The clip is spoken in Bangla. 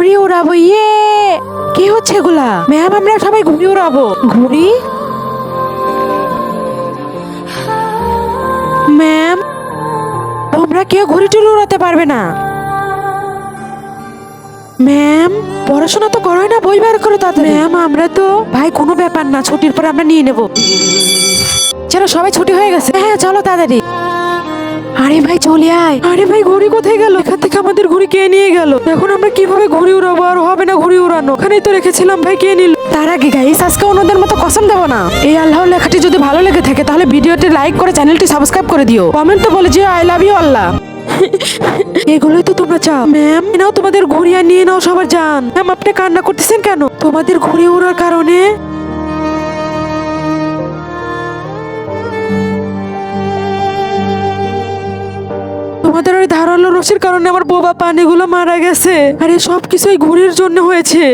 ঘুড়ি উড়াবো। ইয়ে, কি হচ্ছে এগুলা? ম্যাম, আমরা সবাই ঘুড়ি উড়াবো। ঘুড়ি? ম্যাম, তোমরা কেউ ঘুড়ি টুড়ি উড়াতে পারবে না। ম্যাম, পড়াশোনা তো করোই না, বই বের করো তাড়াতাড়ি। ম্যাম, আমরা তো ভাই কোনো ব্যাপার না, ছুটির পর আমরা নিয়ে নেব। চলো, সবাই ছুটি হয়ে গেছে। হ্যাঁ, চলো তাড়াতাড়ি। আরে ভাই, চলে আয়। আরে ভাই, ঘুড়ি কোথায় গেল? এখান থেকে আমাদের ঘুড়ি কে নিয়ে গেল? এখন আমরা কিভাবে ঘুড়ি উড়াবো? আর হবে না ঘুড়ি উড়ানো, ওখানেই তো রেখেছিলাম। ভাই, কে নিল? তার আগে গাইস, আজকে অন্যদের মতো কসম দেবো না। এই আল্লাহর লেখাটি যদি ভালো লেগে থাকে তাহলে ভিডিওটি লাইক করে চ্যানেলটি সাবস্ক্রাইব করে দিও। কমেন্টে বলে যে আই লাভ ইউ আল্লাহ। এগুলোই তো তোমরা চাও। ম্যাম, নাও তোমাদের ঘুড়ি আর নিয়ে নাও সবার যান। ম্যাম, আপনি কান্না করতেছেন কেন? তোমাদের ঘুড়ি উড়ার কারণে তোমাদের ওই ধারালো রশির কারণে আমার বোবা পানিগুলো মারা গেছে। আর এই সব কিছুই ঘুড়ির জন্য হয়েছে।